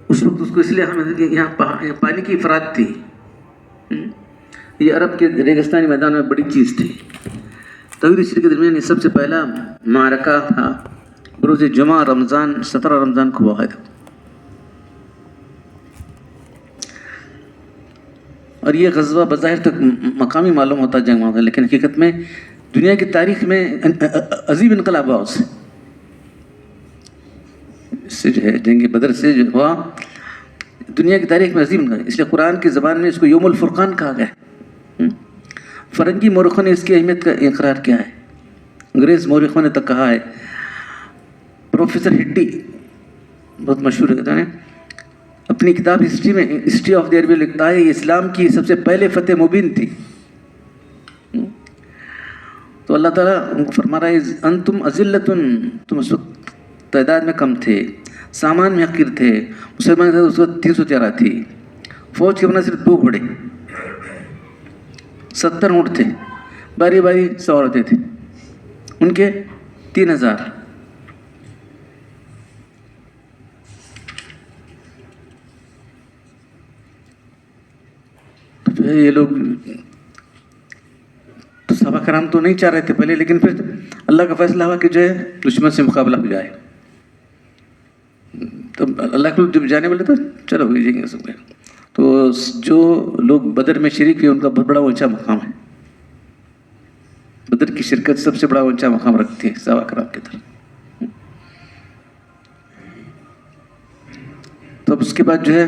اس وقت اس کو اس لیے اہمیت کہ یہاں پانی کی افراد تھی. یہ عرب کے ریگستانی میدان میں بڑی چیز تھی. طویل ہسٹری کے درمیان یہ سب سے پہلا معرکہ تھا. بروز جمعہ رمضان 17 رمضان کو ہوا تھا. اور یہ غزوہ بظاہر تک مقامی معلوم ہوتا جنگ ہوتا، لیکن حقیقت میں دنیا کی تاریخ میں عظیم انقلاب ہوا اس سے جو ہے جنگ بدر سے جو ہوا دنیا کی تاریخ میں عظیم انقلاب. اس لیے قرآن کی زبان میں اس کو یوم الفرقان کہا گیا. فرنگی مورخوں نے اس کی اہمیت کا اقرار کیا ہے. انگریز مورخوں نے تک کہا ہے. پروفیسر ہٹی بہت مشہور ہے، اپنی کتاب ہسٹری میں ہسٹری آف دی عربی لکھتا ہے یہ اسلام کی سب سے پہلے فتح مبین تھی. تو اللہ تعالیٰ ان کو فرما رہا ہے انتم اذلتن، تم اس وقت تعداد میں کم تھے، سامان میں حقیر تھے. مسلمان اس وقت 313 تھی. فوج کے بنا صرف 2 گھوڑے، 70 اونٹ تھے، باری باری سوار ہوتے تھے. ان کے 3000. یہ لوگ تو صحابہ کرام تو نہیں چاہ رہے تھے پہلے، لیکن پھر اللہ کا فیصلہ ہوا کہ جو ہے دشمن سے مقابلہ ہو جائے. تو اللہ کے لوگ جب جانے والے تو چلو ہو جائیں گے سب. تو جو لوگ بدر میں شریک ہوئے ان کا بہت بڑا اونچا مقام ہے. بدر کی شرکت سب سے بڑا اونچا مقام رکھتی ہے صحابہ کرام کی طرف. تو اب اس کے بعد جو ہے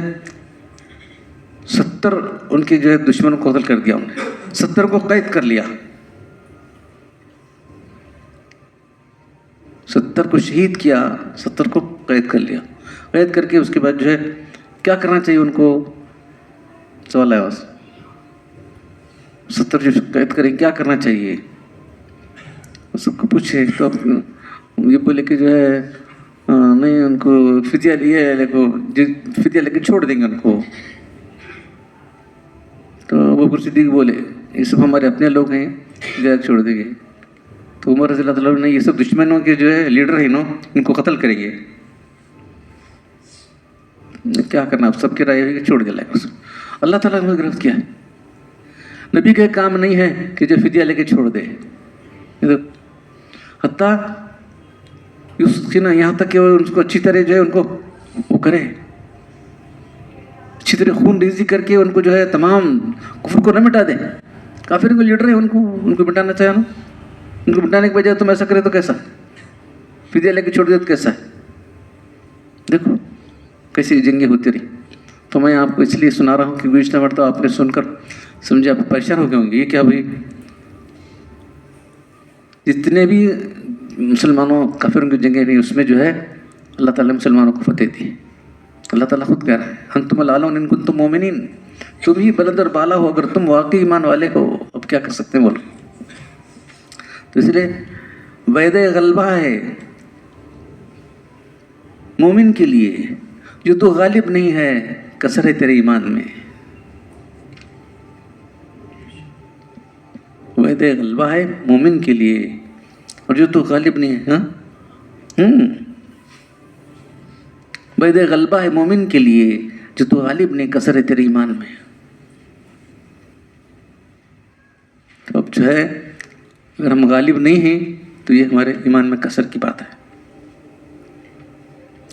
70 ان کے جو ہے دشمنوں کو قتل کر دیا. انہوں نے 70 کو قید کر لیا، 70 کو شہید کیا، 70 کو قید کر لیا. قید کر کے اس کے بعد جو ہے کیا کرنا چاہیے ان کو سوال ہے. 70 جو قید کریں کیا کرنا چاہیے سب کو پوچھے تو یہ بولے کہ جو ہے نہیں ان کو فدیہ لیے فدیہ لے کے چھوڑ دیں گے ان کو. تو ابو بکر صدیق بولے یہ سب ہمارے اپنے لوگ ہیں، جائے چھوڑ دیں گے. تو عمر رضی اللہ تعالیٰ نے یہ سب دشمنوں کے جو ہے لیڈر ہیں ان کو قتل کریں گے. کیا کرنا اب سب کی رائے ہوئی کہ چھوڑ دیا لائے. اللہ تعالیٰ نے گرفت کیا ہے. نبی کا کام نہیں ہے کہ جو فدیہ لے کے چھوڑ دے. حتیٰ یہاں تک کہ ان کو اچھی طرح جو ہے ان کو وہ کرے، اچھی طرح خون ریزی کر کے ان کو جو ہے تمام کفر کو نہ مٹا دیں. کافر کو لیڈر ہیں ان کو مٹانا چاہے نا. ان کو مٹانے کے بجائے تم ایسا کرے تو کیسا؟ فدیہ لے کے چھوڑ دے تو کیسا ہے؟ دیکھو کیسی جنگیں ہوتی رہی. تو میں آپ کو اس لیے سنا رہا ہوں کہ گزشتہ مرتبہ آپ نے سن کر سمجھے آپ پریشان ہو گئے ہوں گے. یہ کیا بھائی جتنے بھی مسلمانوں کافروں کی جنگیں ہوئی اس میں جو ہے اللہ تعالیٰ نے مسلمانوں کو فتح دی. اللہ تعالیٰ خود کہہ رہا ہے انتم الاعلون ان کنتم مومنین، تم ہی بلند اور بالا ہو اگر تم واقعی ایمان والے ہو. اب کیا کر سکتے ہیں بولو. تو اس لیے وعدہ غلبہ ہے مومن کے لیے جو تو غالب نہیں ہے کثر ہے تیرے ایمان میں. وعدہ غلبہ ہے مومن کے لیے اور جو تو غالب نہیں ہے. وعدہ غلبہ ہے مومن کے لیے جو تو غالب نہیں کثر ہے تیرے ایمان میں. تو اب جو ہے اگر ہم غالب نہیں ہیں تو یہ ہمارے ایمان میں کثر کی بات ہے.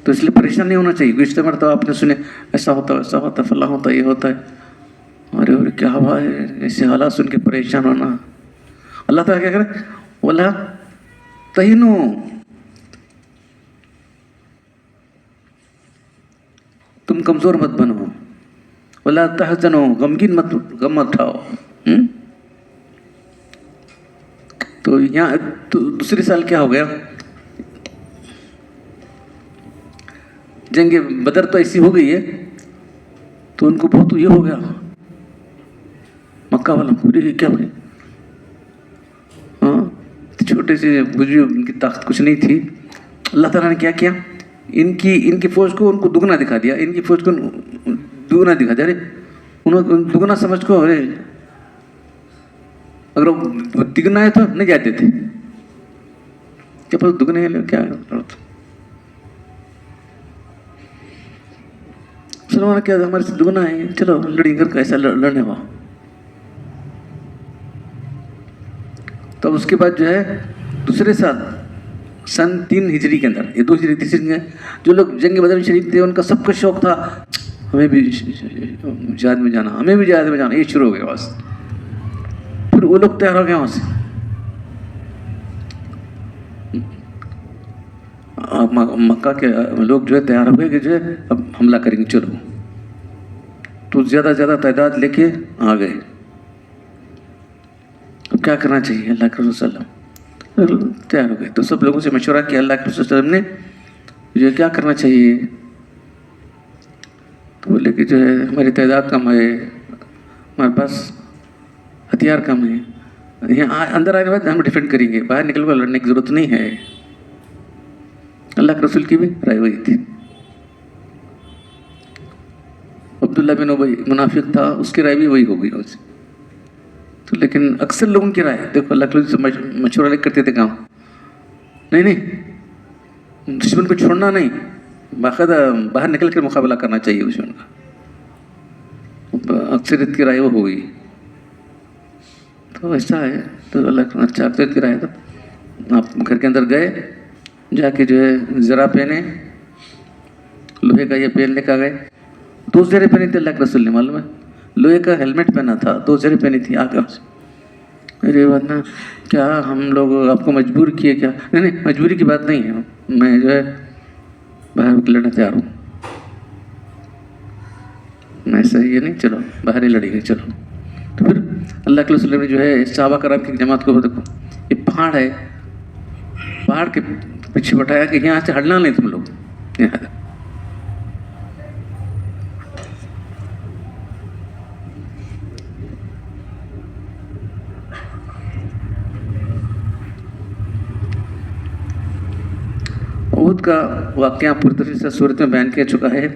تو اس لیے پریشان نہیں ہونا چاہیے. گزشتہ مرتبہ آپ نے سنے ایسا ہوتا ہے ویسا ہوتا ہے فلاں ہوتا ہے یہ ہوتا ہے. ارے کیا ہوا ہے ایسے حالات سن کے پریشان ہونا. اللہ تعالیٰ کیا کرے وَلَا تَهِنُوا، تم کمزور مت بنو. وَلَا تَحْزَنُوا، غمگین غم مت اٹھاؤ. تو یہاں دوسری سال کیا ہو گیا جنگ بدر تو ایسی ہو گئی ہے تو ان کو بہت یہ ہو گیا مکہ والا پوری کیا ہوئی. چھوٹے سے بجری ان کی طاقت کچھ نہیں تھی. اللہ تعالیٰ نے کیا کیا ان کی فوج کو ان کو دگنا دکھا دیا. ان کی فوج کو دگنا دکھا دیا. ارے انہوں دگنا سمجھ کو ارے اگر وہ دگنا ہے تو نہیں جاتے تھے. کیا پس دگنے ہیں کیا مسلمان نے کیا ہمارے سے دگنا ہے، چلو لڑیں گے، کیسا لڑنے ہوا. تو اس کے بعد جو ہے دوسرے سال سن 3 ہجری کے اندر، یہ 2 ہجری 3 ہجری، جو لوگ جنگ بدر میں شریک تھے ان کا سب کا شوق تھا ہمیں بھی جہاد میں جانا، ہمیں بھی جہاد میں جانا. یہ شروع ہو گیا بس. پھر وہ لوگ تیار ہو گئے وہاں سے، مکہ کے لوگ جو ہے تیار ہو گئے کہ جو ہے اب حملہ کریں گے. چلو تو زیادہ زیادہ تعداد لے کے آ گئے. اب کیا کرنا چاہیے؟ اللہ کے رسول صلی اللہ علیہ وسلم تیار ہو گئے. تو سب لوگوں سے مشورہ کیا اللہ کے رسول صلی اللہ علیہ وسلم نے، جو کیا کرنا چاہیے؟ تو بولے کہ جو ہے ہماری تعداد کم ہے، ہمارے پاس ہتھیار کم ہے، یہاں اندر آنے کے بعد ہم ڈیفینڈ کریں گے، باہر نکل کر لڑنے کی ضرورت نہیں ہے. اللہ کے رسول کی بھی رائے وہی تھی. عبداللہ بن ابی منافق تھا، اس کی رائے بھی وہی ہو گئی اس سے. تو لیکن اکثر لوگوں کی رائے دیکھو، اللہ کے رسول سے مشورہ لے کرتے تھے کام نہیں، دشمن کو چھوڑنا نہیں، باقاعدہ باہر نکل کر مقابلہ کرنا چاہیے دشمن کا. اکثریت کی رائے وہ ہو گئی. تو ایسا ہے، تو اللہ کا اچھا اکثریت کی رائے. تو آپ گھر کے اندر گئے، جا کے جو ہے زرہ پہنے، لوہے کا یہ پہن لے کے گئے. 2 زریں پہنی تھی اللہ کے رسول نے، معلوم ہے، لوہے کا ہیلمٹ پہنا تھا، 2 زریں پہنی تھی آگے سے. میرے بات نا کیا ہم لوگ آپ کو مجبور کیے کیا؟ نہیں، مجبوری کی بات نہیں ہے، میں جو ہے باہر لڑنا تیار ہوں. میں صحیح ہے نہیں، چلو باہر ہی لڑیں گے. چلو تو پھر اللہ کے رسول نے جو ہے صحابہ کرام کی جماعت کو دیکھو، یہ پہاڑ ہے، پہاڑ کے پیچھے بٹھایا کہ یہاں سے ہٹنا نہیں تم لوگ. یہاں احد کا واقعہ پوری طرح سے صورت میں بیان کیا چکا ہے،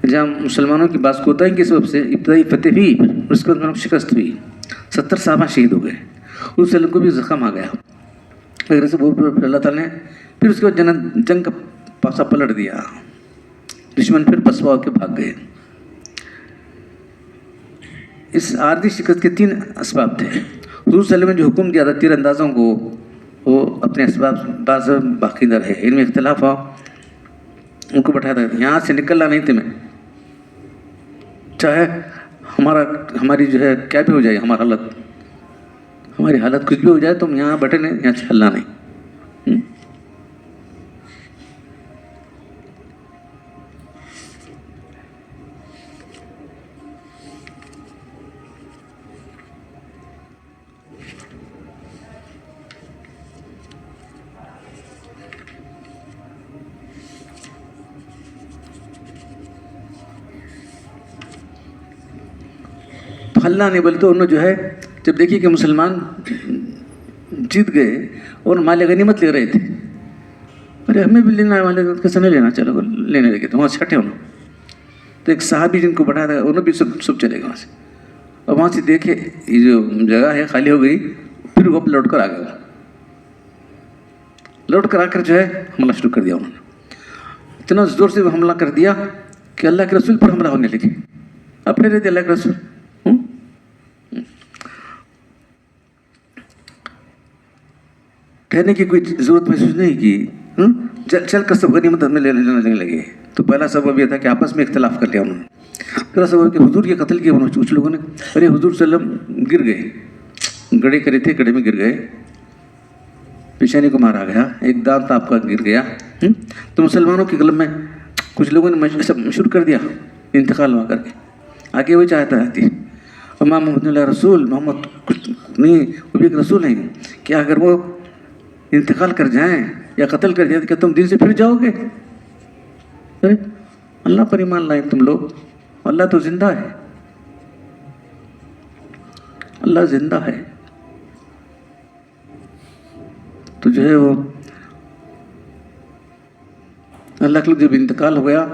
جہاں مسلمانوں کی باز کوتاہی کی سبب سے ابتدائی فتح ہوئی، اس کے بعد شکست ہوئی، 70 صحابہ شہید ہو گئے، اس وسلم کو بھی زخم آ گیا. اگر سے پھر اللہ تعالیٰ نے پھر اس کے بعد جنگ کا پاسا پلٹ دیا، دشمن پھر پسپا ہو کے بھاگ گئے. اس عارضی شکست کے 3 اسباب تھے. حضور صلی اللہ علیہ وسلم نے جو حکم دیا تھا تیر اندازوں کو، وہ اپنے اسباب بعض باقی نہ رہے، ان میں اختلاف ہوا، ان کو بٹھایا تھا یہاں سے نکلنا نہیں تمہیں، چاہے ہماری جو ہے کیا بھی ہو جائے، ہماری حالت کچھ بھی ہو جائے، تم یہاں بیٹھے نہیں، یہاں سے ہلنا نہیں. ہلنا نہیں بولتے انہوں جو ہے جب دیکھیے کہ مسلمان جیت گئے اور مال غنیمت لے رہے تھے، ارے ہمیں بھی لینا ہے مال غنیمت، کیسے نہیں لینا، چلو لینے لگے تو وہاں سے ہٹے انہوں. تو ایک صحابی جن کو بٹھایا تھا انہوں بھی سب چلے گئے وہاں سے، اور وہاں سے دیکھے یہ جو جگہ ہے خالی ہو گئی، پھر وہ لوٹ کر آ گئے، لوٹ کر آ کر جو ہے حملہ شروع کر دیا. انہوں نے اتنا زور سے حملہ کر دیا کہ اللہ کے رسول پر حملہ ہونے لگے. اپنے رہتے اللہ کے رسول ٹھہرنے کی کوئی ضرورت محسوس نہیں کی، چل کر سب غنیمت میں لینے لگے. تو پہلا سبب یہ تھا کہ آپس میں اختلاف کر لیا انہوں نے. پہلا سبب کہ حضور کے قتل کیا انہوں نے، کچھ لوگوں نے ارے حضور صلی اللہ علیہ وسلم گر گئے، گڑے کرے تھے، گڑے میں گر گئے، پیشانی کو مارا گیا، ایک دانت آپ کا گر گیا. تو مسلمانوں کے قلب میں کچھ لوگوں نے سب شروع کر دیا انتقال وہاں کر کے، آگے وہ چاہتا رہتی امام محمد اللہ رسول، محمد کچھ نہیں، وہ بھی ایک رسول ہیں، کیا اگر وہ انتقال کر جائیں یا قتل کر جائیں تو کیا تم دین سے پھر جاؤ گے؟ ارے اللہ پر ایمان لائیں تم لوگ، اللہ تو زندہ ہے، اللہ زندہ ہے. تو جو ہے وہ اللہ کے جب انتقال ہو گیا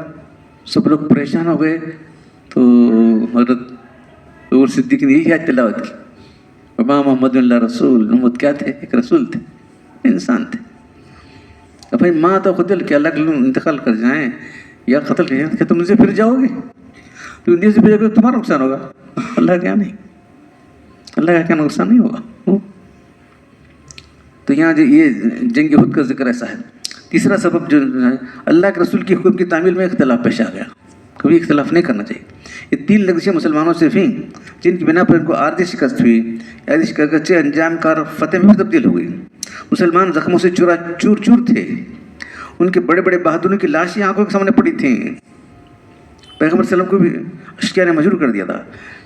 سب لوگ پریشان ہو گئے. تو حضرت عمر صدیق نے یہی تلاوت کی، امام محمد اللہ رسول. محمد کیا تھے؟ ایک رسول تھے، انسان تھے. اب بھائی ماں تو خود کہ اللہ کے انتقال کر جائیں یا قتل کر جائیں، کیا تم مجھے پھر جاؤ گے؟ تو دین سے بھیجے گا تمہارا نقصان ہوگا، اللہ کیا نہیں، اللہ کا کیا نقصان نہیں ہوگا. تو یہاں جو یہ جنگ احد کا ذکر ایسا ہے. تیسرا سبب جو ہے اللہ کے رسول کی حکم کی تعمیل میں اختلاف پیش آ گیا. کبھی اختلاف نہیں کرنا چاہیے. یہ 3 لغزشیں مسلمانوں سے ہوئیں جن کی بنا پر ان کو عارضی شکست ہوئی، عارضی شکست اچھے انجام کار فتح میں تبدیل ہو گئی. مسلمان زخموں سے چور چور تھے، ان کے بڑے بڑے بہادروں کی لاشیں آنکھوں کے سامنے پڑی تھیں. پیغمبر صلی اللہ علیہ وسلم کو بھی اشکیا نے مجبور کر دیا تھا.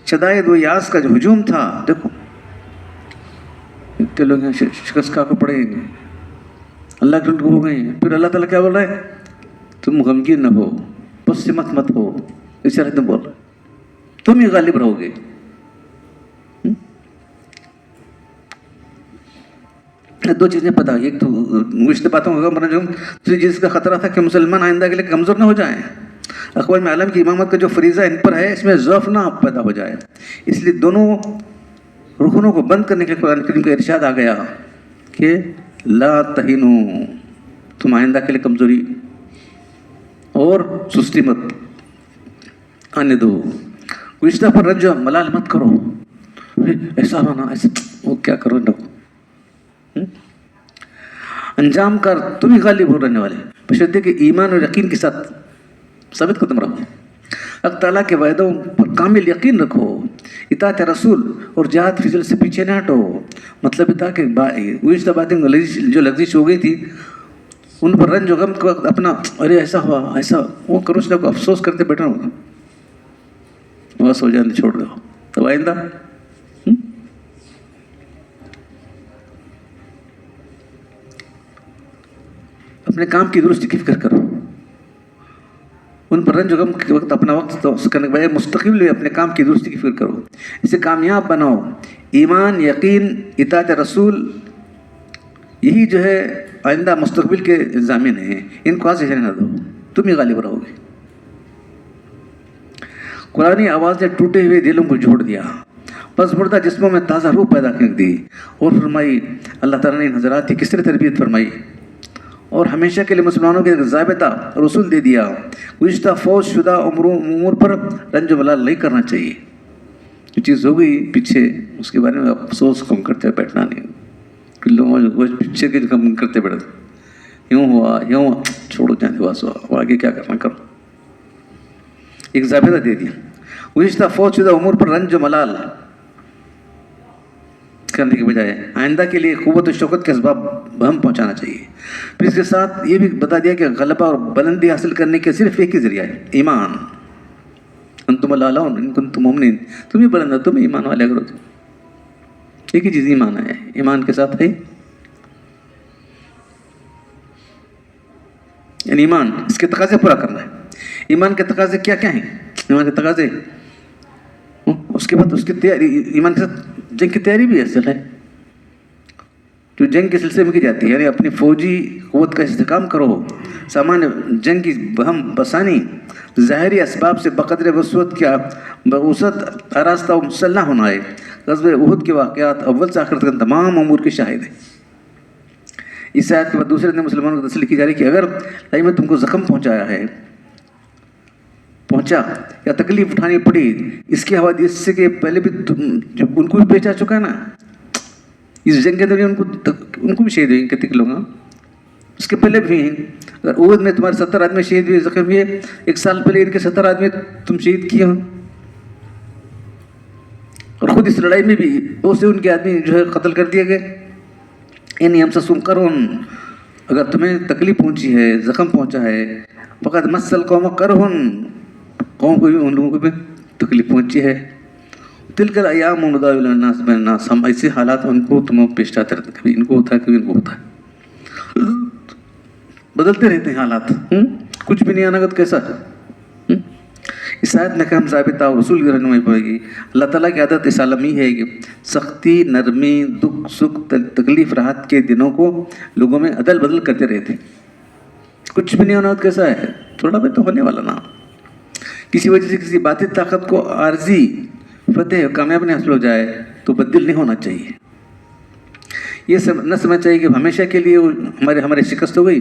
شدائد و یاس کا جو ہجوم تھا، دیکھو اتنے لوگ ہیں شکست کھا کو پڑے گے، اللہ کے رسول ہو گئے ہیں. پھر اللہ تعالیٰ کیا بول رہا ہے؟ تم غمگین نہ ہو، پس سے مت ہو. اس طرح تم بول رہے تم ہی غالب رہو گے. دو چیزیں پتا، ایک تو گزشتہ باتوں کا مرجو، دوسری چیز کا خطرہ تھا کہ مسلمان آئندہ کے لیے کمزور نہ ہو جائیں. اقوام عالم کی امامت کا جو فریضہ ان پر ہے اس میں ضعف نہ پیدا ہو جائے. اس لیے دونوں رکنوں کو بند کرنے کے لیے قرآن کریم کا ارشاد آ گیا کہ لا تہینوا، تم آئندہ کے لیے کمزوری اور سستی مت آنے دو. گزشتہ پر رنج ملال مت کرو، ایسا ہونا ایسا وہ کیا کرو نہ. انجام کار تم ہی غالب ہو رہنے والے، بشرطے کہ ایمان اور یقین کے ساتھ ثابت قدم رہو. اللہ تعالیٰ کے وعدوں پر کامل یقین رکھو، اطاعت رسول اور جہاد فی سبیل سے پیچھے نہ ہٹو. مطلب یہ تھا کہ گزشتہ باتیں جو لغزش ہو گئی تھی ان پر رنج و غم کے وقت اپنا ارے ایسا ہوا ایسا وہ کرو، اس کو افسوس کرتے بیٹھا ہوگا، بس ہو جانے چھوڑ دو. تو آئندہ اپنے کام کی درستی کی فکر کرو. ان پر رنج و غم کے وقت اپنا وقت تو کرنے کے بجائے مستقبل اپنے کام کی درستی کی فکر کرو. اسے کامیاب بناؤ. ایمان، یقین، اطاعت رسول، یہی جو ہے آئندہ مستقبل کے ضامن ہیں. ان کو آج نہ دو، تم ہی غالب رہو گے. قرآنی آواز نے ٹوٹے ہوئے دلوں کو جوڑ دیا، پس مردہ جسموں میں تازہ روح پیدا کر دی. اور فرمائی اللہ تعالیٰ نے ان حضرات کی کس طرح تربیت فرمائی اور ہمیشہ کے لیے مسلمانوں کے ضابطہ رسول دے دیا. گزشتہ فوج شدہ امور پر رنج و ملال نہیں کرنا چاہیے. جو چیز ہو گئی پیچھے اس کے بارے میں افسوس کم کرتے بیٹھنا نہیں. لوگوں پیچھے کے کم کرتے بیٹھتے، یوں ہوا یوں چھوڑو جانے واس ہوا، آگے کیا کرنا کرو. ایک ضابطہ دے دیا. گزشتہ فوج شدہ امور پر رنج و ملال کرنے کے بجائے آئندہ کے لیے قوت و شوکت کے اسباب ہم پہنچانا چاہیے. پھر اس کے ساتھ یہ بھی بتا دیا کہ غلبہ اور بلندی حاصل کرنے کے صرف ایک ہی ذریعہ ہے، ایمان. انتم الاعلون ان کنتم مؤمنین، تم ہی بلند ہو، تم ہی ایمان والے. اگر ایک ہی چیز ایمان ہے، ایمان کے ساتھ ہے یعنی ایمان اس کے تقاضے پورا کرنا ہے. ایمان کے تقاضے کیا کیا ہیں؟ ایمان کے تقاضے اس کے بعد اس کی تیاری، ایمان کے ساتھ جنگ کی تیاری بھی اصل ہے جو جنگ کے سلسلے میں کی جاتی ہے. یعنی اپنی فوجی قوت کا استحکام کرو، سامان جنگ کی بہم بسانی، ظاہری اسباب سے بقدر وسعت کیا بوسعت آراستہ و مسلح ہونا ہے. غزوہ احد کے واقعات اول سے آخر تک تمام امور کے شاہد ہیں. اس آیت کے بعد دوسرے دن مسلمانوں کو تسلی کی جا رہی کہ اگر اللہ نے تم کو زخم پہنچا یا تکلیف اٹھانی پڑی، اس کے حوادث اس سے کہ پہلے بھی جب ان کو بھی بیچا چکا ہے نا، اس جنگ کے اندر ان کو بھی شہید ہوئے کتنے لوگ. اس کے پہلے بھی ہیں. اگر احد میں تمہارے 70 آدمی شہید ہوئے، زخم ہوئے، 1 سال پہلے ان کے 70 آدمی تم شہید کیے ہوں. اور خود اس لڑائی میں بھی بہت سے ان کے آدمی جو ہے قتل کر دیے گئے. یعنی ہم سے سن کرون، اگر تمہیں تکلیف پہنچی ہے، زخم پہنچا ہے، فقط مسل قوم کرہن، قوم کو بھی ان لوگوں کو بھی تکلیف پہنچی ہے. تلک الایام نداولها الناس بین الناس، ہم ایسے حالات ان کو تم پیش آتے رہتے ہیں، کبھی ان کو ہوتا ہے کبھی ان کو ہوتا ہے، بدلتے رہتے ہیں حالات. کچھ بھی نہیں آنا گا کیسا. اس آیت میں کہ ہم ضابطہ اور رسول کی رہنمائی پڑے گی. اللہ تعالیٰ کی عادت اس عالمی ہے کہ سختی، نرمی، دکھ، سکھ، تکلیف، راحت کے دنوں کو لوگوں میں عدل بدل کرتے رہتے. کچھ بھی نہیں ہونا کیسا ہے، تھوڑا بھی تو ہونے والا نا. کسی وجہ سے کسی باطل طاقت کو عارضی فتح کامیاب نہیں حاصل ہو جائے تو بدل نہیں ہونا چاہیے. یہ نہ سمجھ چاہیے کہ ہمیشہ کے لیے ہمارے شکست ہو گئی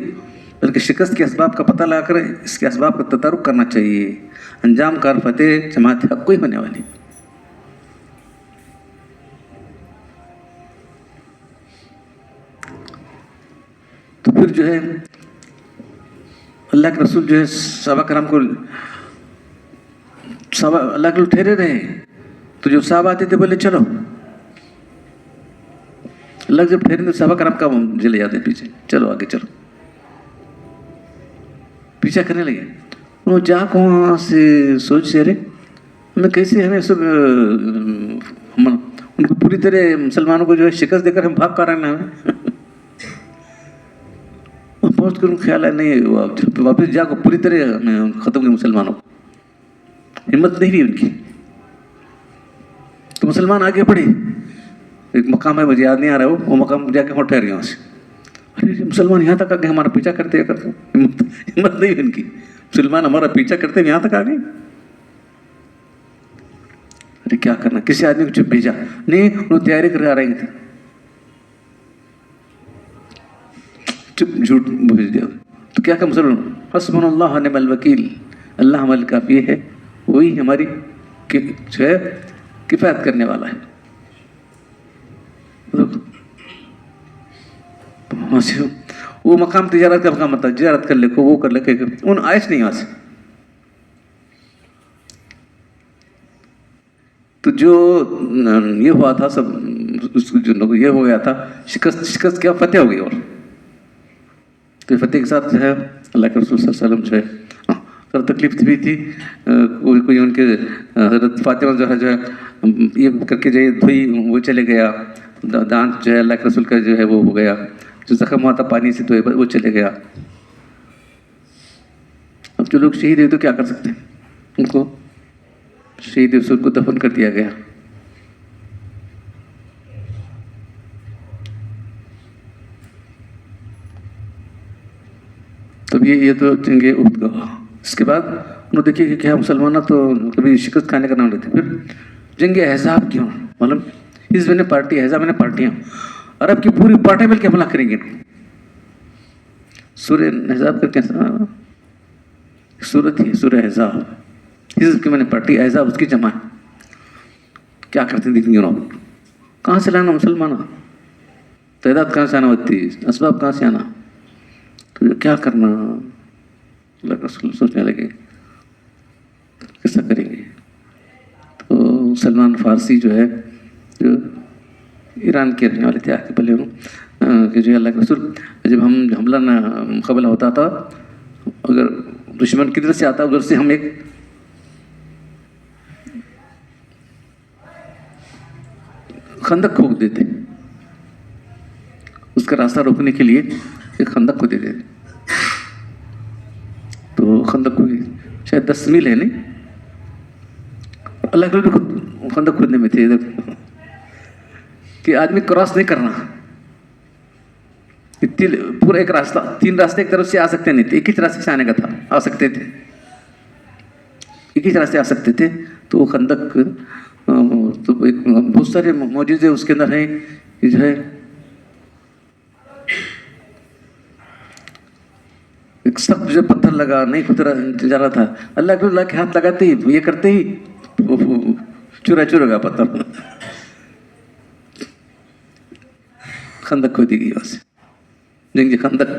بلکہ شکست کے اسباب کا پتہ لگا کر اس کے اسباب کا تدارک کرنا چاہیے. انجام کار فتح جماعت حق کو ہی ہونے والی. تو پھر جو ہے اللہ کے رسول جو ہے صحابہ کرام کو اللہ کے لوگ ٹھہرے رہے. تو جو صحابہ آتے تھے بولے چلو. اللہ جب ٹھہرے تو صحابہ کرام کا چلے جاتے پیچھے, چلو آگے چلو, پیچھا کرنے لگے. وہ جا کو وہاں سے سوچ رہے ہمیں کیسے ہمیں سب ان کو پوری طرح مسلمانوں کو جو ہے شکست دے کر ہم بھاگ کر رہے ہیں. پہنچ کر ان خیال ہے نہیں واپس جا کو پوری طرح ختم کر مسلمانوں کو. ہمت نہیں ہوئی ان کی. تو مسلمان آگے بڑھے. ایک مقام ہے مجھے یاد نہیں آ رہا وہ مقام جا کے وہاں ٹھہر گیا وہاں سے. ارے مسلمان یہاں تک آ گئے ہمارا پیچھا کرتے ہمت نہیں ہوئی ان کی. مسلمان ہمارا پیچھا کرتے یہاں تک آ گئے. ارے کیا کرنا, کسی آدمی کو چپ بھیجا نہیں, وہ تیاری کر آ رہے تھے, چپ جھوٹ بھیج دیا. تو کیا کہ مسلمان حسبنا اللہ نعم الوکیل, اللہ ہمارے کافی ہے, وہی ہماری جو ہے کفایت کرنے والا ہے. وہ مقام تجارت کا مقام تھا, تجارت کر لے کو وہ کر لے کے ان آئس نہیں وہاں سے. تو جو یہ ہوا تھا سب جو یہ ہو گیا تھا شکست کیا فتح ہو گئی. اور تو فتح کے ساتھ جو ہے اللہ کے رسول صلی اللہ علیہ وسلم جو ہے سر تکلیف بھی تھی. کوئی ان کے حضرت فاطمہ جو ہے یہ کر کے جو ہے دھوئی وہ چلے گیا. دانت جو ہے اللہ کے رسول کا جو ہے وہ ہو گیا, جو زخم ہوا تھا پانی سے تو وہ چلے گیا. اب جو لوگ شہید ہوئے تو کیا کر سکتے ہیں, ان کو شہید رسول کو دفن کر دیا گیا. تب یہ تو جنگ احد کا ہوا. اس کے بعد انہوں دیکھیے کہ کیا مسلمانہ تو کبھی شکست کھانے کا نام لیتے. پھر جنگ احزاب کیوں, مطلب حزب نے پارٹی, احزاب نے پارٹیاں, عرب کی پوری پارٹی مل کے حملہ کریں گے. سورہ احزاب کا کیسا سورت ہی سورہ احزاب, حزب کی میں نے پارٹی, احزاب اس کی جمع ہے. کیا کرتے دیکھیں گے کہاں سے لانا مسلمانہ, تعداد کہاں سے آنا ہوتی, اسباب کہاں سے آنا, تو کیا کرنا. اللہ کا رسول سوچنے لگے کیسا کریں گے. تو سلمان فارسی جو ہے جو ایران کے رہنے والے تھے, آگے پہلے کہ جو اللہ کے رسول جب ہم حملہ نہ مقابلہ ہوتا تھا, اگر دشمن کدھر سے آتا ادھر سے ہم ایک خندق کھود دیتے, اس کا راستہ روکنے کے لیے ایک خندق کو دے دیتے. تو خندق کو شاید 10 میل ہے نہیں, اللہ کے خود خندق کھودنے میں تھے کہ آدمی کراس نہیں کرنا. پورا ایک راستہ, 3 راستے ایک طرف سے آ سکتے نہیں تھے, ایک ہی راستے سے آنے کا تھا, آ سکتے تھے, ایک ہی راستے آ سکتے تھے. تو وہ خندق تو بہت سارے معجزے اس کے اندر ہیں کہ جو ہے ایک سخت جو پتھر لگا نہیں خطرہ جا رہا تھا, اللہ کے ہاتھ لگاتے ہی یہ کرتے ہی چورا چور گا پتھر, خندق کھودی گئی وہاں سے. جنگ خندق,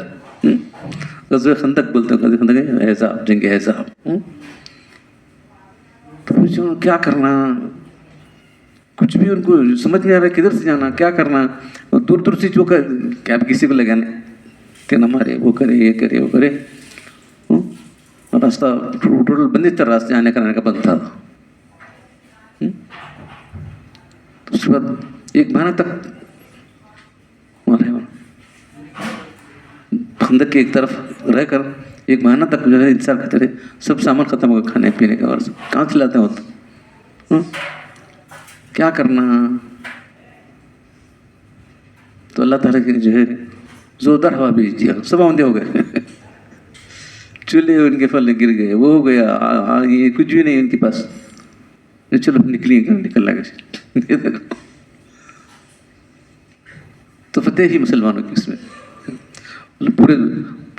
غزوہ خندق بولتے ہیں, خندق احزاب, جنگ احزاب. تو کیا کرنا, کچھ بھی ان کو سمجھ نہیں آ رہا کدھر سے جانا, کیا کرنا. دور دور سے جو کیا کسی کو لگانے کہ نہ مارے, وہ کرے, یہ کرے, وہ کرے. راستہ ٹوٹل بندی تر راستے آنے کا بند تھا. تو اس کے بعد ایک مہینہ تک خندق کے ایک طرف رہ کر ایک مہینہ تک جو ہے انتظار کرتے رہے. سب سامان ختم ہو گیا کھانے پینے کا, اور کہاں سے لاتے ہوتے, کیا کرنا. تو اللہ تعالیٰ کی جو ہے زوردار ہوا بھیج دیا, سب آندے ہو گئے. چولہے ان کے پھل گر گئے, وہ ہو گیا, یہ کچھ بھی نہیں ان کے پاس. چلو نکلنا گیا. تو فتح ہی مسلمانوں کی اس میں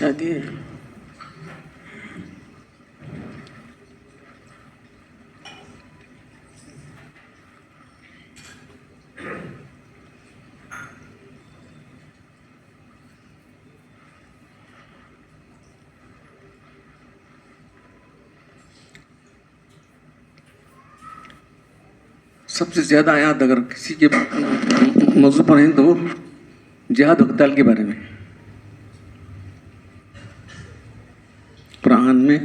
شاید یہ سب سے زیادہ آیات اگر کسی کے موضوع پر ہیں تو وہ جہاد و قتال کے بارے میں قرآن میں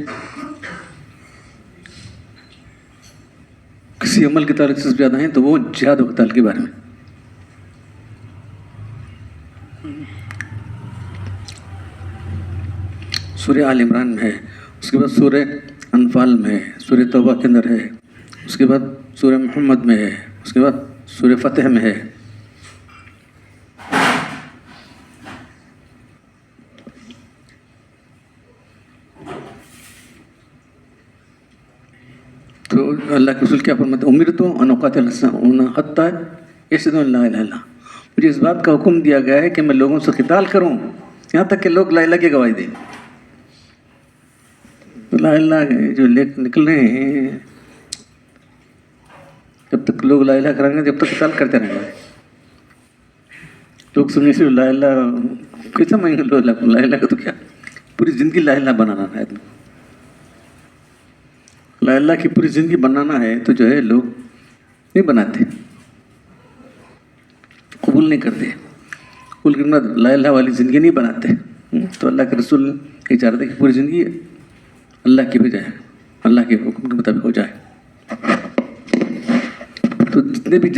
کسی عمل کے تعلق سے زیادہ ہیں تو وہ جہاد و قتال کے بارے میں. سورہ آل عمران میں ہے، اس کے بعد سورہ انفال میں ہے، سورہ توبہ کے اندر ہے، اس کے بعد سورہ محمد میں ہے، اس کے بعد سورہ فتح میں ہے. تو اللہ کے رسول کیا فرماتے ہیں؟ امرت ان اقاتل حتی یشہدوا ان لا الہ الا اللہ. مجھے اس بات کا حکم دیا گیا ہے کہ میں لوگوں سے قتال کروں یہاں تک کہ لوگ لا الہ کی گواہی دیں. لا الہ جو نکل رہے ہیں، جب تک لوگ لا الہ کریں گے جب تک قتال کرتے رہیں گے. لوگ سمجھے سے لا الہ کیسا مانگیں گے؟ لا الہ کا تو کیا پوری زندگی لا الہ بنانا ہے. لا الہ کی پوری زندگی بنانا ہے تو جو ہے لوگ نہیں بناتے، قبول نہیں کرتے. قبول کرنا لا الہ والی زندگی نہیں بناتے. تو اللہ کے رسول یہ چاہ رہے تھے کہ پوری زندگی اللہ کی ہو جائے، اللہ کے حکم کے مطابق ہو جائے. تو جتنے بھی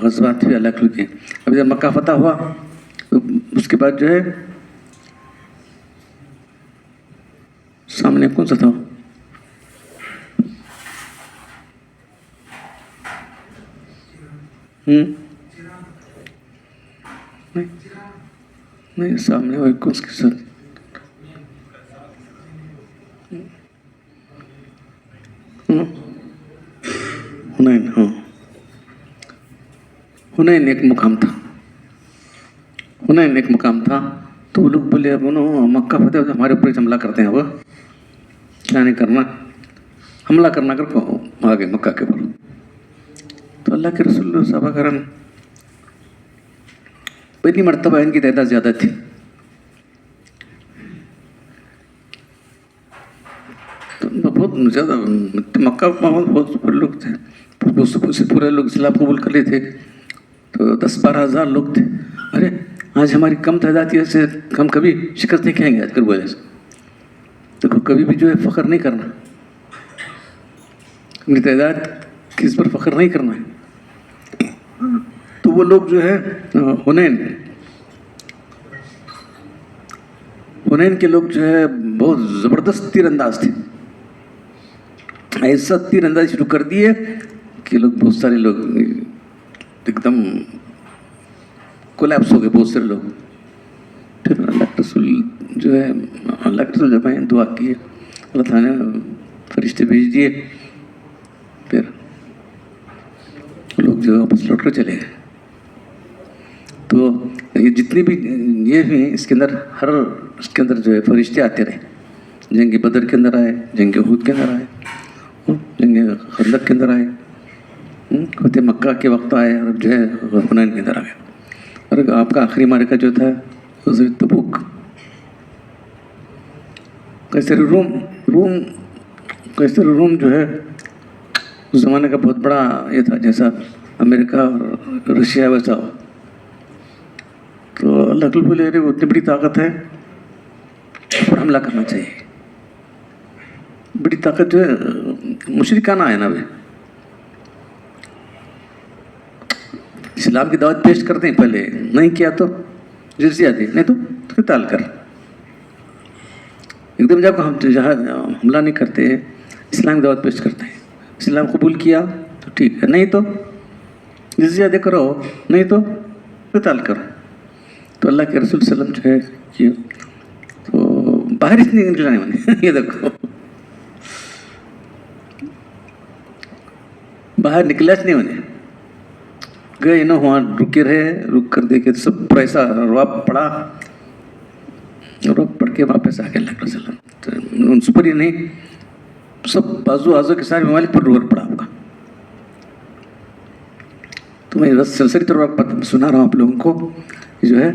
غزوات ہوئے اللہ کے لیے، ابھی جب مکہ فتح ہوا تو اس کے بعد جو ہے سامنے کون سا تھا؟ نہیں سامنے وہ کون کے ساتھ حنین. ہاں حنین ایک مقام تھا، حنین ایک مقام تھا. تو وہ لوگ بولے اب مکہ فتح ہمارے اوپر حملہ کرتے ہیں، اب کیا نہیں کرنا، حملہ کرنا کر آگے مکہ کے اوپر. تو اللہ کے رسول صحابہ کرام پہلی مرتبہ ان کی تعداد زیادہ تھی. تو بہت زیادہ مکہ بہت پورے لوگ تھے، پورے لوگ اسلام قبول کر لیے تھے. تو 10-12 ہزار لوگ تھے. ارے آج ہماری کم تعداد ہے، سے ہم کبھی شکست نہیں کھائیں گے آج کل بولے سے. دیکھو کبھی بھی جو ہے فخر نہیں کرنا، اپنی تعداد کس پر فخر نہیں کرنا ہے. تو وہ لوگ جو ہے حنین کے لوگ جو ہے بہت زبردست تیر انداز تھے. ایسا تیر انداز شروع کر دیے کہ لوگ بہت سارے لوگ ایک دم کولیپس ہو گئے، بہت سارے لوگ. پھر اللہ کے رسول جو ہے اللہ کے رسول جب آئے دعا کیے، اللہ تعالیٰ نے فرشتے بھیج دیے. پھر لوگ جو واپس لوٹ کر چلے گئے. تو یہ جتنی بھی یہ بھی اس کے اندر ہر اس کے اندر جو ہے فرشتے آتے رہے. جنگ بدر کے اندر آئے، جنگ احد کے اندر آئے، جنگ خندق کے اندر آئے، فتح مکہ کے وقت آئے، اور جو ہے حنین کے اندر آ گئے. اور آپ کا آخری معرکہ جو تھا غزوہ تبوک. قیصر روم جو ہے اس زمانے کا بہت بڑا یہ تھا، جیسا امریکہ اور رشیا ویسا ہو. تو اللہ تعالیٰ بولے وہ اتنی بڑی طاقت ہے پر حملہ کرنا چاہیے. بڑی طاقت جو ہے مشرکانہ ہے نا، وہ اسلام کی دعوت پیش کرتے ہیں، پہلے نہیں کیا تو جزیہ دے، نہیں تو قتال کر. ایک دم جب ہم جہاں حملہ نہیں کرتے، اسلام کی دعوت پیش کرتے ہیں. اسلام قبول کیا تو ٹھیک ہے، نہیں تو جزیہ دے کرو، نہیں تو قتال کرو. تو اللہ کے رسول صلی اللہ علیہ وسلم جو ہے کیا تو باہر اس نہیں نکلا نہیں بنے. یہ دیکھو باہر نکلا نہیں بنے، گئے نا وہاں رکے رہے. رک کر دیکھے سب پر ایسا رعب پڑا، اور وہ پڑھ کے واپس آ گئے اللہ کے وسلم. ان پر ہی نہیں, سب بازو آزو کے سارے ممالک پر روڈ پڑا ہوگا. تو میں بس سلسلے طور پر سنا رہا ہوں آپ لوگوں کو. جو ہے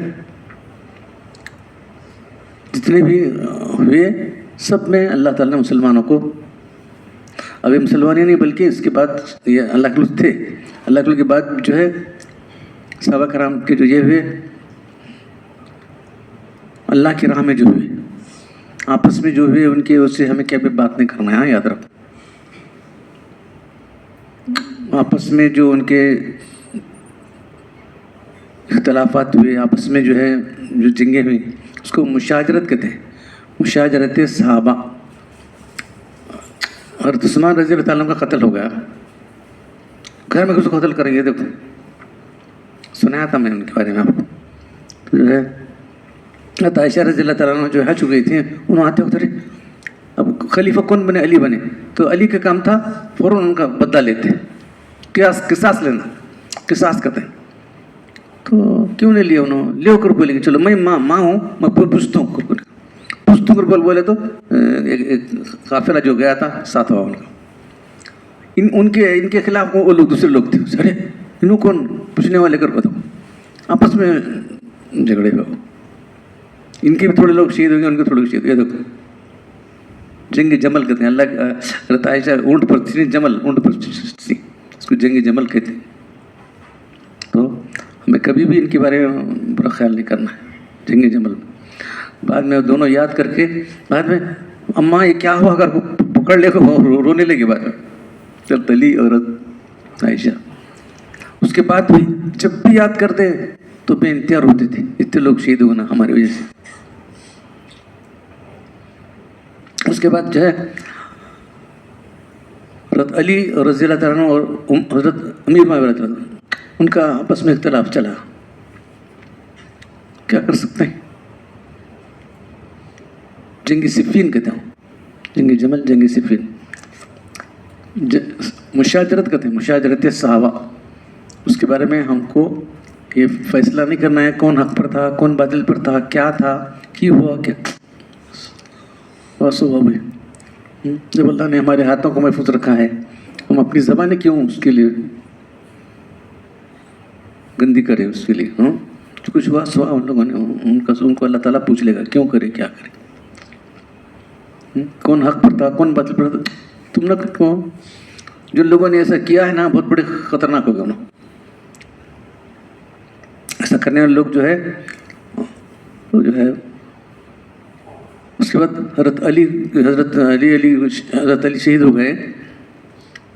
جتنے بھی ہوئے سب میں اللہ تعالیٰ نے مسلمانوں کو, ابھی مسلمان ہی نہیں بلکہ اس کے بعد یہ اللہ کے لطف تھے, اللہ کے لطف کے بعد جو ہے صحابہ کرام کے جو یہ ہوئے اللہ کی راہ میں جو ہوئے, آپس میں جو ہوئے ان کے اس سے ہمیں کیا بھی بات نہیں کرنا ہے. ہاں یاد رکھو, آپس میں جو ان کے اختلافات ہوئے, آپس میں جو ہے جو جنگیں ہوئی, اس کو مشاجرت کہتے ہیں, مشاجرت صحابہ. اور عثمان رضی اللہ تعالیٰ کا قتل ہو گیا, گھر میں کس کو قتل کریں گے؟ دیکھو سنایا تھا میں ان کے بارے میں آپ کو. تو جو ہے عائشہ رضی اللہ تعالیٰ عنہ جو حج ہو گئی تھیں, انہوں آتے وقت اب خلیفہ کون بنے؟ علی بنے. تو علی کا کام تھا فوراً ان کا بدلہ لیتے, قصاص لینا, قصاص کرتے ہیں. تو کیوں نہیں لیا انہوں؟ لے کر بولیں گے چلو میں ماں ہوں, میں پوچھتا ہوں کر بولے تو ایک قافلہ جو گیا تھا ساتھ ہوا ان کا, ان کے خلاف وہ لوگ دوسرے لوگ تھے. ارے انہوں کون پوچھنے والے کر بتاؤ, آپس میں جھگڑے ہو. ان کے بھی تھوڑے لوگ شہید ہو گئے, ان کے تھوڑے لوگ شہید ہو گئے. دیکھو جنگ جمل کہتے ہیں. اللہ حضرت عائشہ اونٹ پر تھی, جمل اونٹ پر تھی, اس کو جنگ جمل کہتے ہیں. تو ہمیں کبھی بھی ان کے بارے میں برا خیال نہیں کرنا ہے. جنگ جمل بعد میں دونوں یاد کر کے بعد میں اماں یہ کیا ہوا اگر پکڑ لے کو رونے لگے بعد میں. جب علی اور عائشہ اس کے بعد بھی جب بھی یاد کرتے تو بے انتہا روتے تھے, اتنے لوگ شہید ہونا ہماری وجہ سے. اس کے بعد جو ہے حضرت علی رضی اللہ تعالیٰ عنہ اور حضرت امیر معاویہ رضی اللہ عنہ ان کا آپس میں اختلاف چلا. کیا کر سکتے ہیں؟ جنگ صفین کہتے ہیں, جنگ جمل, جنگ صفین. مشاجرت کہتے ہیں, مشاجرت صحابہ. اس کے بارے میں ہم کو یہ فیصلہ نہیں کرنا ہے کون حق پر تھا, کون باطل پر تھا, کیا تھا, کی ہوا کیا. جب اللہ نے ہمارے ہاتھوں کو محفوظ رکھا ہے, ہم اپنی زبانیں کیوں اس کے لیے گندی کریں؟ اس کے لیے جو کچھ ہوا سوا ان لوگوں نے ان کو اللہ تعالیٰ پوچھ لے گا کیوں کرے, کیا کرے, کون حق پر تھا, کون باطل پر تھا. تم نہ کہو جو لوگوں نے ایسا کیا ہے نا بہت بڑے خطرناک ہو گئے. ایسا کرنے والے لوگ جو ہے اس کے بعد حضرت علی شہید ہو گئے.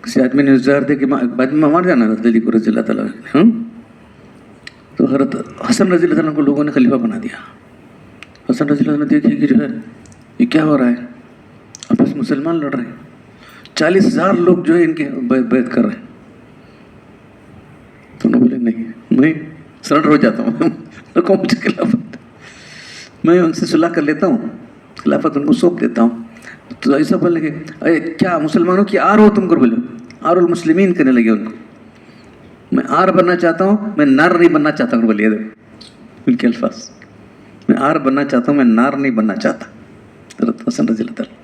کسی آدمی نے زہر دے کے بعد میں مار جانا حضرت علی کو رضی اللہ تعالیٰ نے. تو حضرت حسن رضی اللہ تعالیٰ کو لوگوں نے خلیفہ بنا دیا. حسن رضی اللہ نے دیکھی کہ جو ہے یہ کیا ہو رہا ہے, آپس مسلمان لڑ رہے ہیں, 40,000 لوگ جو ہے ان کے بیعت کر رہے ہیں. تو انہوں نے بولے نہیں, میں سرنڈر ہو جاتا ہوں, مجھے خلافت, میں ان سے صلح کر لیتا ہوں, خلافت ان کو سونپ دیتا ہوں. تو ایسا بولنے لگے ارے کیا مسلمانوں کی آر ہو تم کو؟ بولے آر المسلمین کرنے لگے ان کو. میں آر بننا چاہتا ہوں, میں نار نہیں بننا چاہتا ہوں. بولیے ان کے الفاظ, میں آر بننا چاہتا ہوں, میں نار نہیں بننا چاہتا. حضرت حسن رضی اللہ تعالیٰ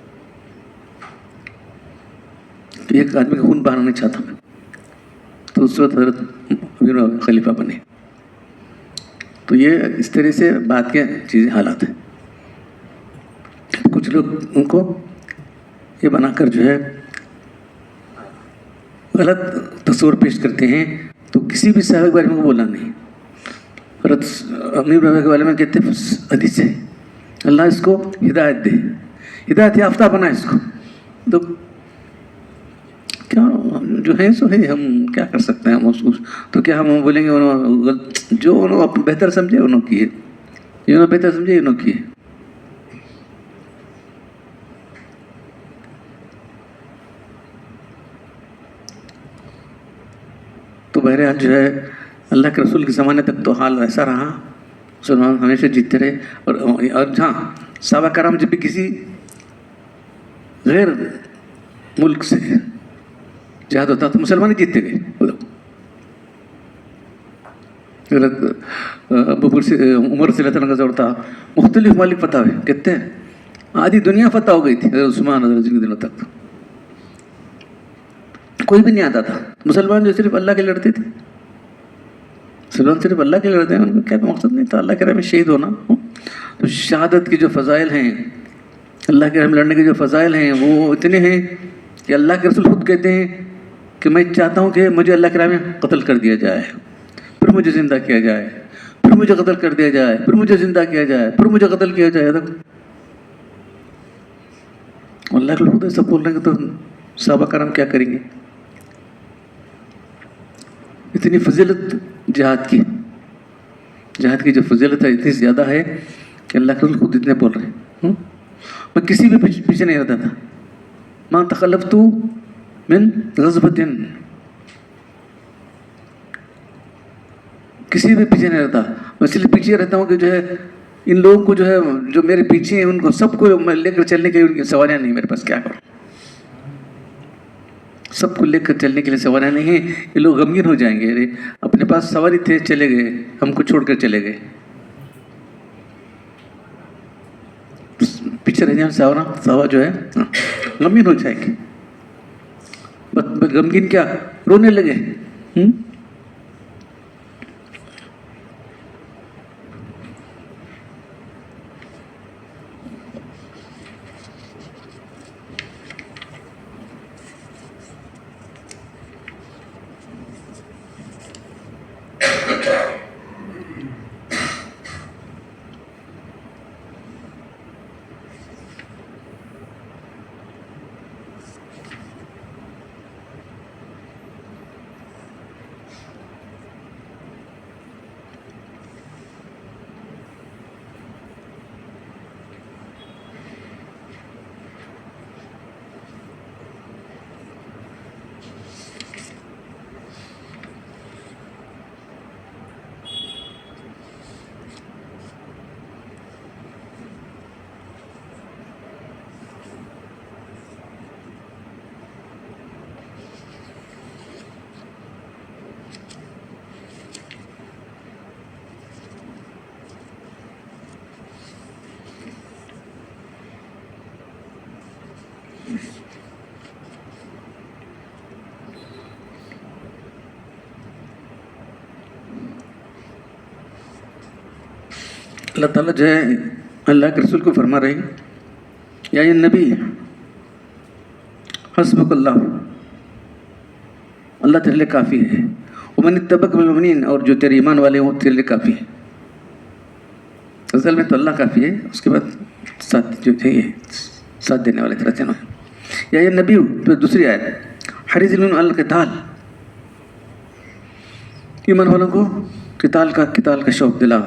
ایک آدمی کا خون بہانا نہیں چاہتا میں. تو اس وقت حضرت خلیفہ بنے. تو یہ اس طرح سے بات کے چیزیں حالات ہیں. کچھ لوگ ان کو یہ بنا کر جو ہے غلط تصور پیش کرتے ہیں. تو کسی بھی صحابہ کے بارے میں بولنا نہیں. حضرت امیر بابا کے بارے میں کہتے ہیں حدیث ہے اللہ اس کو ہدایت دے, ہدایت یافتہ بنا اس کو. تو کیا جو ہے سو ہے, ہم کیا کر سکتے ہیں؟ ہم اس کو تو کیا ہم بولیں گے انہوں جو انہوں بہتر سمجھے انہوں کیے, انہوں بہتر سمجھے انہوں کیے. تو بہرحال جو ہے اللہ کے رسول کے زمانے تک تو حال ایسا رہا, مسلمان ہمیشہ جیتتے رہے. اور جہاں صحابہ کرام جب بھی کسی غیر ملک سے جہاد ہوتا تو مسلمان ہی جیتتے گئے. حضرت ابو بکر عمر رضی اللہ عنہ کا دور تھا، مختلف ممالک فتح ہوئے، کہتے ہیں آدھی دنیا فتح ہو گئی تھی حضرت عثمان حضرت کے دنوں تک، کوئی بھی نہیں آتا تھا۔ مسلمان جو صرف اللہ کے لڑتے تھے، مسلمان صرف اللہ کے لڑتے ہیں، ان کا کیا مقصد نہیں تھا اللہ کے راہ میں شہید ہونا۔ تو شہادت کی جو فضائل ہیں، اللہ کے راہ میں لڑنے کے جو فضائل ہیں وہ اتنے ہیں کہ اللہ کے رسول خود کہتے ہیں کہ میں چاہتا ہوں کہ مجھے اللہ کے راہ میں قتل کر دیا جائے، پھر مجھے زندہ کیا جائے، پھر مجھے قتل کر دیا جائے، پھر مجھے زندہ کیا جائے، پھر مجھے قتل کیا جائے۔ اللہ کے خود ایسا بول رہے ہیں تو صحابہ کرام کیا کریں گے؟ اتنی فضیلت جہاد کی جو فضیلت ہے اتنی زیادہ ہے کہ اللہ کے خود اتنے بول رہے ہیں۔ میں کسی بھی پیچھے نہیں رہتا تھا، ما تخلفت من غزوۃ، کسی بھی پیچھے نہیں رہتا، میں اس لیے پیچھے رہتا ہوں کہ جو ہے ان لوگوں کو جو ہے جو میرے پیچھے ہیں ان کو سب کو میں لے کر چلنے کے لیے سواریاں نہیں میرے پاس، کیا کروں؟ سب کو لے کر چلنے کے لیے سواریاں نہیں ہیں، یہ لوگ غمگین ہو جائیں گے، ارے اپنے پاس سواری تھے چلے گئے، ہم کو چھوڑ کر چلے گئے، پیچھے رہ جائیں صحابہ جو ہے غمگین ہو جائیں گے۔ غمگین کیا، رونے لگے۔ اللہ تعالیٰ جو ہے اللہ کے رسول کو فرما رہے ہیں، یا یہ نبی حسبک اللہ، اللہ تیرے لیے کافی ہے، ومن اتبعک من المؤمنین، اور جو تیرے ایمان والے ہوں تیرے لیے کافی ہے۔ اصل میں تو اللہ کافی ہے، اس کے بعد ساتھ جو تھے یہ ساتھ دینے والے تیرا چنو ہے۔ یا یہ نبی، پھر دوسری آیت، حریص علی القتال، ایمان والوں کو قتال کا شوق دلا۔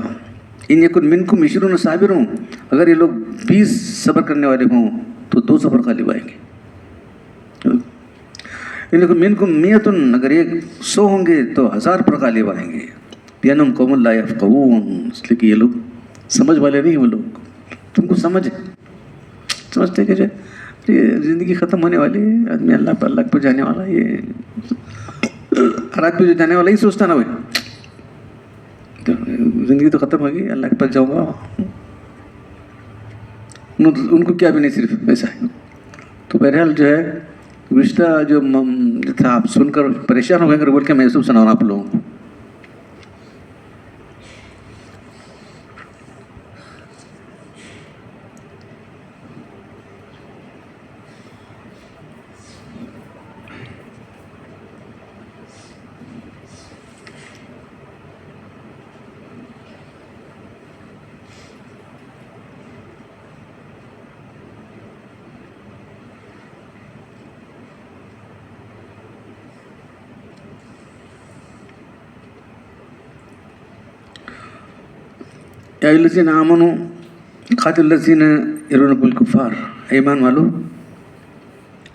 ان یکن منکم 20 صابرون، اگر یہ لوگ 20 صبر کرنے والے ہوں تو 2 صبر غالب آئیں گے۔ ان یکن منکم 100، اگر یہ 100 ہوں گے تو 1000 پر غالب آئیں گے۔ بِأَنَّهُمْ قَوْمٌ لَا يَفْقَهُونَ، اس لیے کہ یہ لوگ سمجھ والے نہیں، وہ لوگ تم کو سمجھتے کہ یہ زندگی ختم ہونے والی ہے، آدمی اللہ پر جانے والا، یہ ہر آدمی جو جانے والا ہی سوچتا نا بھائی زندگی تو ختم ہوگی، اللہ کے پاس جاؤں گا، ان کو کیا بھی نہیں، صرف ویسا ہے۔ تو بہرحال جو ہے گزشتہ جو تھا آپ سن کر پریشان ہو گئے کر بول کے میں سب سناؤں آپ لوگوں کو۔ یا الذین آمنوا قاتلوا الذین یلونکم الکفار، ایمان والو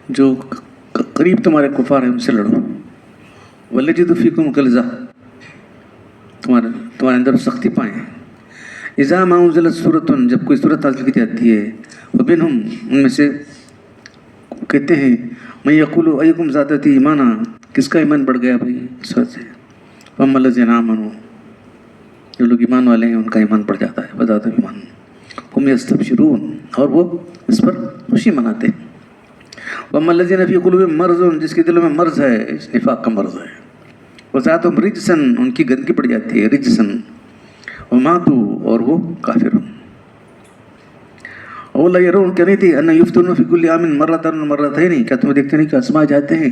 جو قریب تمہارے کفار ہیں ان سے لڑو، وَلْيَجِدُوا فِيكُمْ غِلْظَةً، تمہارے اندر سختی پائیں، اِذَا مَا أُنزِلَتْ سُورَةٌ، جب کوئی سورت نازل کی جاتی ہے، وَمِنْهُمْ، ان میں سے کہتے ہیں، مَن يَقُولُ أَيُّكُمْ زَادَتْ ایمانا، کس کا ایمان بڑھ گیا بھائی سورت سے، وَأَمَّا الَّذِينَ آمَنُوا، جو لوگ ایمان والے ہیں ان کا ایمان بڑھ جاتا ہے، بتاتا ہے ایمان. ہم یستبشرون، اور وہ اس پر خوشی مناتے ہیں. وَأَمَّا الَّذِينَ فِي قُلُوبِهِمْ مَرْضٌ، جس کے دلوں میں مرض ہے، اس نفاق کا مرض ہے، وَزَادَهُمْ رِجْسًا، ان کی گندگی پڑ جاتی ہے، رجسن، وَمَاتُوا، اور وہ کافر ہوں. اولا يرون، کیا نہیں تھی، ان یفتنون فی کل عام مرۃ مرتین، کیا تمہیں دیکھتے نہیں کہ آزمائے جاتے ہیں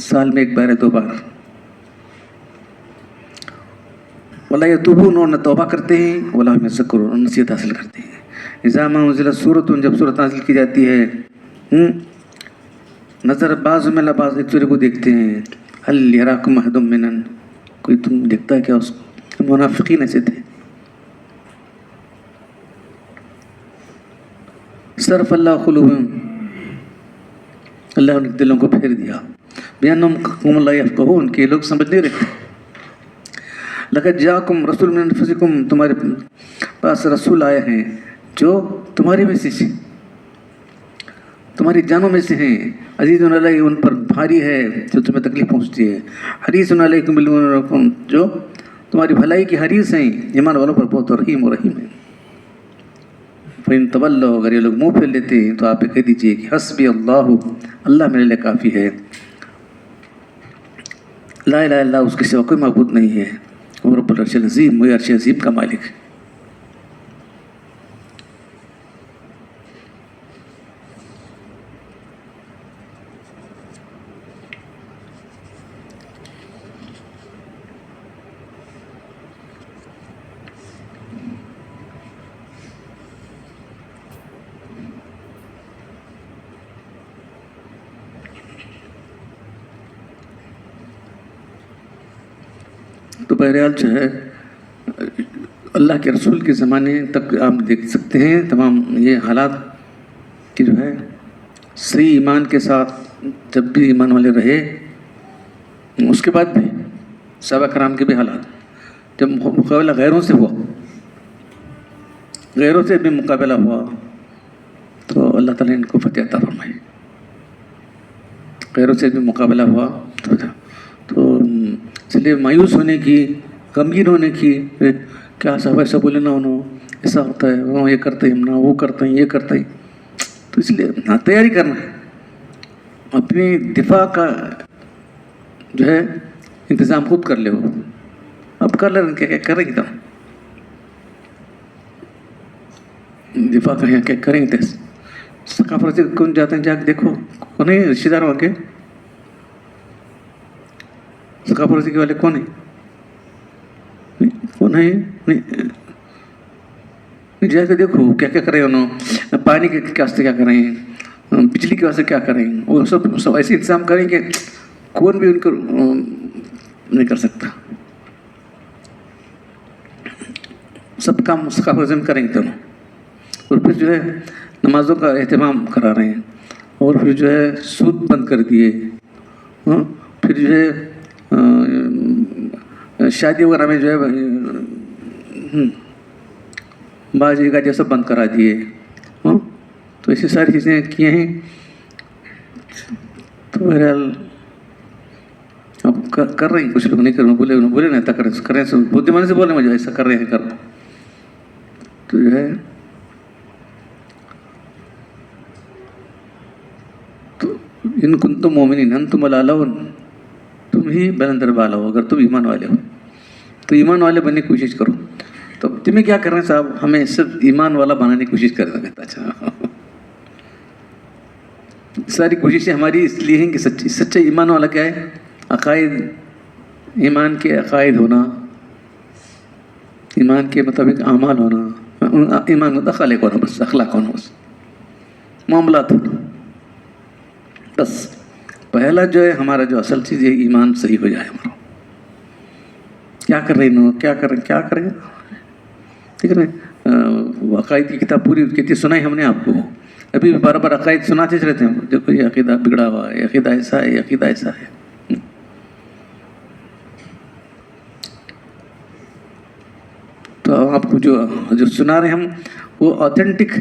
سال میں ایک بار دو بار. ولا یتوبون، اور نہ توبہ کرتے ہیں، ولا هم یذکرون، اور نصیحت حاصل کرتے ہیں. اذا ما انزلت سورۃ، جب سورت نازل کی جاتی ہے، نظر بعض میں بعض، ایک دوسرے کو دیکھتے ہیں. هل یراکم احد من، کوئی تم دیکھتا ہے کیا اس کو؟ منافقین ایسے تھے. صرف اللہ قلوبہم، اللہ ان کے دلوں کو پھیر دیا. بأنہم قوم لا یفقہون، کہ لوگ سمجھ نہیں رکھتے. لقد جاءکم رسول من انفسکم، تمہارے پاس رسول آئے ہیں جو تمہارے میں سے، تمہاری جانوں میں سے ہیں. عزیز علیہ، ان پر بھاری ہے جو تمہیں تکلیف پہنچتی ہے. حریص علیکم بالمؤمنین، جو تمہاری بھلائی کی حریص ہیں، ایمان والوں پر بہت رحیم و رحیم ہے. فَإِن تَوَلَّوْا، اگر یہ لوگ منہ پھیر لیتے ہیں تو آپ کہہ دیجئے کہ حسبی اللہ، اللہ میرے لیے کافی ہے. لا الہ الا اللہ، اس کے سوا کوئی معبود نہیں ہے. وہ رب العرش العظیم، وہ عرش عظیم کا مالک ہے. تو بہرحال جو ہے اللہ کے رسول کے زمانے تک آپ دیکھ سکتے ہیں تمام یہ حالات کہ جو ہے صحیح ایمان کے ساتھ جب بھی ایمان والے رہے، اس کے بعد بھی صحابہ کرام کے بھی حالات، جب مقابلہ غیروں سے ہوا، غیروں سے بھی مقابلہ ہوا تو اللہ تعالیٰ نے ان کو فتح عطا فرمائی. غیروں سے بھی مقابلہ ہوا تو اس لیے مایوس ہونے کی، غمگین ہونے کی، کیا صاحب ایسا بولے نہ انہوں، ایسا ہوتا ہے، وہ یہ کرتے ہیں نہ وہ کرتے ہیں، یہ کرتے ہیں. تو اس لیے تیاری کرنا ہے، اپنی دفاع کا جو ہے انتظام خود کر لے. ہو اب کر لیں، کیا کریں گے، تم دفاع کا کیا کریں گے. ثقافت سے کون جاتے ہیں، جا کے دیکھو، کون ہے رشتے دار وہاں کے ثقافت کے والے، کون ہیں، کون ہے، جا کے دیکھو کیا کیا کریں انہوں، پانی کے واسطے کیا کریں، بجلی کے واسطے کیا کریں. وہ سب ایسے انتظام کریں کہ کون بھی ان کو نہیں کر سکتا. سب کام ثقافت کریں گے دونوں. اور پھر جو ہے نمازوں کا اہتمام کرا رہے ہیں، اور پھر جو ہے سود بند کر دیے. پھر جو ہے شادی وغیرہ میں جو ہے بعض جگہ جیسا بند کرا دیے. تو ایسی ساری چیزیں کیے ہیں. تو بہرحال اب کر رہے ہیں، کچھ لوگ نہیں کر رہے، بولے نہیں کریں بدھیمانی سے بولے مجھے ایسا کر رہے ہیں کر. تو جو ہے تو ان کنتم مومنین انتم الاعلون، تم ہی بلندر بالا ہو اگر تم ایمان والے ہو. تو ایمان والے بننے کی کوشش کرو. تو تمہیں کیا کرنا ہے صاحب، ہمیں صرف ایمان والا بنانے کی کوشش کرنا ہے. اچھا، ساری کوششیں ہماری اس لیے ہیں کہ سچا ایمان والا کیا ہے، عقائد، ایمان کے عقائد ہونا، ایمان کے مطابق اعمال ہونا، ایمان ہوتا خالق ہونا، بس اخلاق ہونا، بس معاملات ہونا. بس پہلا جو ہے ہمارا جو اصل چیز ہے ایمان صحیح ہو جائے ہمارا. کیا کر رہے ہیں، کیا کریں گے، ٹھیک ہے نا. عقائد کی کتاب پوری کتنی سنائی ہم نے آپ کو، ابھی بار بار عقائد سناتے رہتے ہیں. دیکھو یہ عقیدہ بگڑا ہوا ہے، عقیدہ ایسا ہے، عقیدہ ایسا ہے. تو آپ کو جو سنا رہے ہیں ہم، وہ آتھینٹک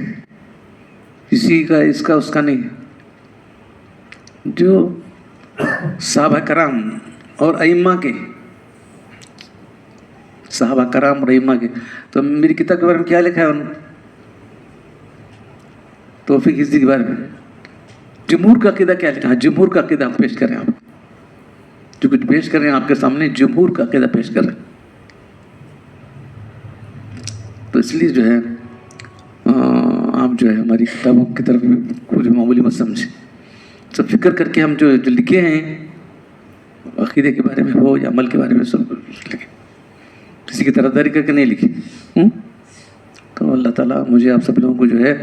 کسی کا اس کا نہیں ہے. جو صحابہ کرام اور ائمہ کے صحابہ کرام رحمہ کے. تو میری کتاب کے بارے میں کیا لکھا ہے انہوں نے؟ توفیق عزتی کے بارے میں جمہور کا عقیدہ کیا لکھا ہے؟ جمہور کا عقیدہ آپ پیش کریں. آپ جو کچھ پیش کر رہے ہیں آپ کے سامنے جمہور کا عقیدہ پیش کر رہے ہیں. تو اس لیے جو ہے آپ جو ہے ہماری کتابوں کی طرف کچھ معمولی مت سمجھیں. سب فکر کر کے ہم جو لکھے ہیں عقیدے کے بارے میں ہو یا عمل کے بارے میں سب لکھیں. کسی کی طرفداری کر کے نہیں لکھی. تو اللہ تعالیٰ مجھے آپ سب لوگوں کو جو ہے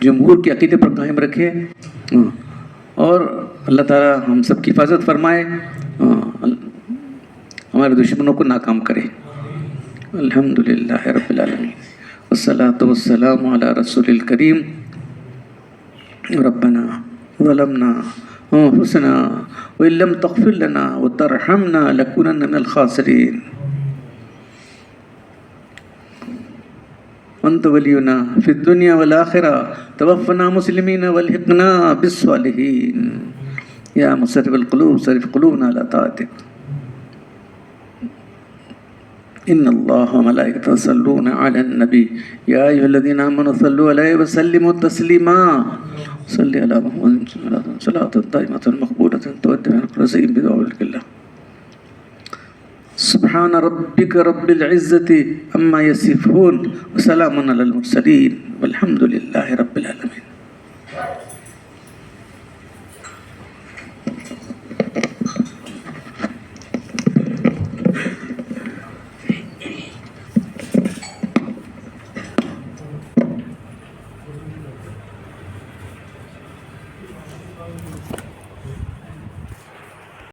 جمہور کے عقیدے پر قائم رکھے اور اللہ تعالیٰ ہم سب کی حفاظت فرمائے, ہمارے دشمنوں کو ناکام کرے. الحمدللہ رب العالمین والصلاة والسلام علی رسول الکریم. ربنا ظلمنا انفسنا وإن لم تغفر لنا وترحمنا لنكونن من الخاسرین. انت ولینا فی الدنیا والآخرہ توفنا مسلمین والحقنا بالصالحین. یا مصرف القلوب صرف قلوبنا علی طاعتک. ان اللہ وملائکتہ یصلون علی النبی یا ایھا الذین آمنوا صلوا علیہ وسلموا تسلیما. صلی علی محمد صلاۃ دائمۃ مقبولۃ تؤدی من رزق بدعاء اللہ. سبحان ربک رب العزۃ عما یصفون وسلام علی المرسلین والحمد للہ رب العالمین.